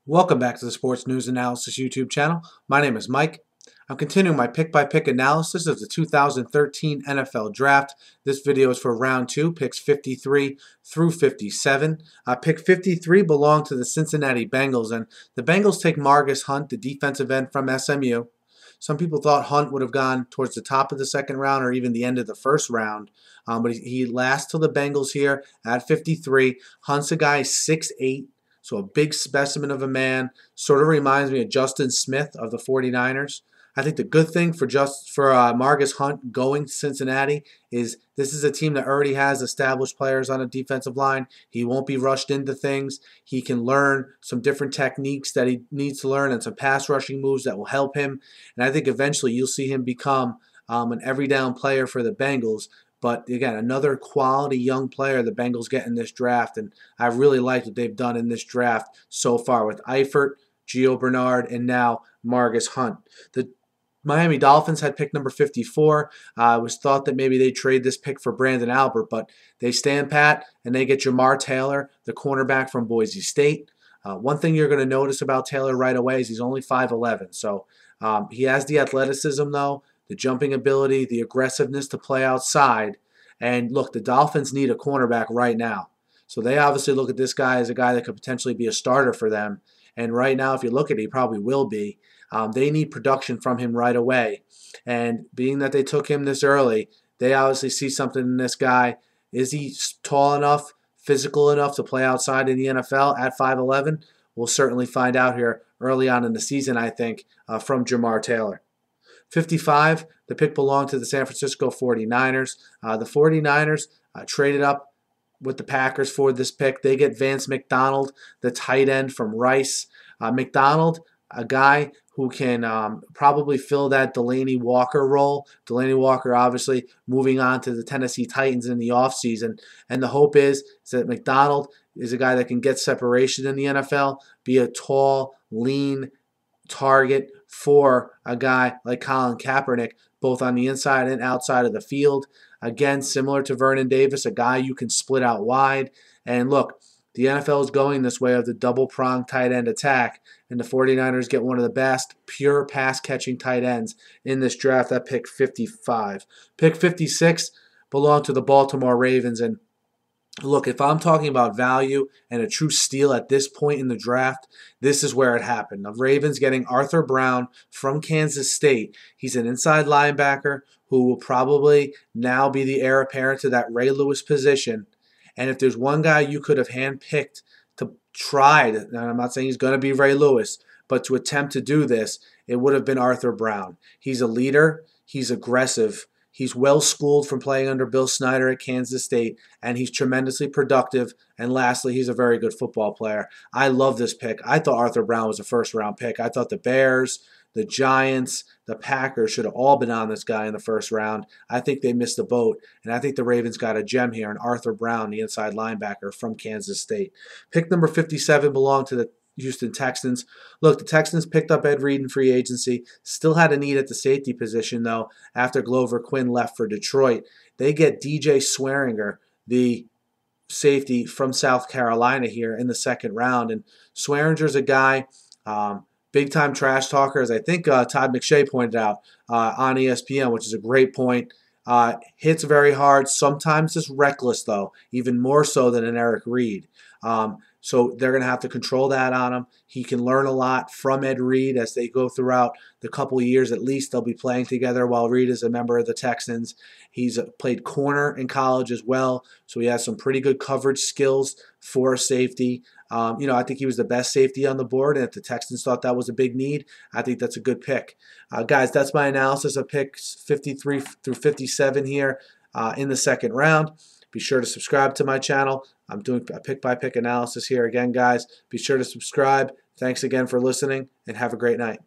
Welcome back to the Sports News Analysis YouTube channel. My name is Mike. I'm continuing my pick-by-pick analysis of the 2013 NFL Draft. This video is for round 2, picks 53 through 57. Pick 53 belonged to the Cincinnati Bengals, and the Bengals take Margus Hunt, the defensive end from SMU. Some people thought Hunt would have gone towards the top of the second round or even the end of the first round, but he lasts till the Bengals here at 53. Hunt's a guy 6'8", so a big specimen of a man. Sort of reminds me of Justin Smith of the 49ers. I think the good thing for Margus Hunt going to Cincinnati is this is a team that already has established players on a defensive line. He won't be rushed into things. He can learn some different techniques that he needs to learn and some pass rushing moves that will help him. And I think eventually you'll see him become an every down player for the Bengals. But again, another quality young player the Bengals get in this draft, and I really like what they've done in this draft so far with Eifert, Gio Bernard, and now Margus Hunt. The Miami Dolphins had pick number 54. It was thought that maybe they trade this pick for Brandon Albert, but they stand pat and they get Jamar Taylor, the cornerback from Boise State. One thing you're going to notice about Taylor right away is he's only 5'11", so he has the athleticism though, the jumping ability, the aggressiveness to play outside. And look, the Dolphins need a cornerback right now. So they obviously look at this guy as a guy that could potentially be a starter for them. And right now, if you look at it, he probably will be. They need production from him right away. And being that they took him this early, they obviously see something in this guy. Is he tall enough, physical enough to play outside in the NFL at 5'11"? We'll certainly find out here early on in the season, I think, from Jamar Taylor. 55, the pick belonged to the San Francisco 49ers. The 49ers traded up with the Packers for this pick. They get Vance McDonald, the tight end from Rice. McDonald, a guy who can probably fill that Delanie Walker role. Delanie Walker obviously moving on to the Tennessee Titans in the offseason. And the hope is that McDonald is a guy that can get separation in the NFL, be a tall, lean target for a guy like Colin Kaepernick, both on the inside and outside of the field. Again, similar to Vernon Davis, a guy you can split out wide. And look, the NFL is going this way of the double-pronged tight end attack, and the 49ers get one of the best pure pass-catching tight ends in this draft at pick 55. Pick 56 belonged to the Baltimore Ravens, and look, if I'm talking about value and a true steal at this point in the draft, this is where it happened. The Ravens getting Arthur Brown from Kansas State. He's an inside linebacker who will probably now be the heir apparent to that Ray Lewis position. And if there's one guy you could have handpicked to try, and I'm not saying he's going to be Ray Lewis, but to attempt to do this, it would have been Arthur Brown. He's a leader. He's aggressive. He's well schooled from playing under Bill Snyder at Kansas State, and he's tremendously productive. And lastly, he's a very good football player. I love this pick. I thought Arthur Brown was a first-round pick. I thought the Bears, the Giants, the Packers should have all been on this guy in the first round. I think they missed the boat, and I think the Ravens got a gem here in Arthur Brown, the inside linebacker from Kansas State. Pick number 57 belonged to the Houston Texans. Look, the Texans picked up Ed Reed in free agency. Still had a need at the safety position, though, after Glover Quinn left for Detroit. They get DJ Swearinger, the safety from South Carolina here in the second round. And Swearinger's a guy, big-time trash talker, as I think Todd McShay pointed out on ESPN, which is a great point. Hits very hard, sometimes just reckless, though, even more so than an Eric Reed. So they're going to have to control that on him. He can learn a lot from Ed Reed as they go throughout the couple of years. At least they'll be playing together while Reed is a member of the Texans. He's played corner in college as well, so he has some pretty good coverage skills for a safety. I think he was the best safety on the board, and if the Texans thought that was a big need, I think that's a good pick. Guys, that's my analysis of picks 53 through 57 here in the second round. Be sure to subscribe to my channel. I'm doing a pick-by-pick analysis here again, guys. Be sure to subscribe. Thanks again for listening, and have a great night.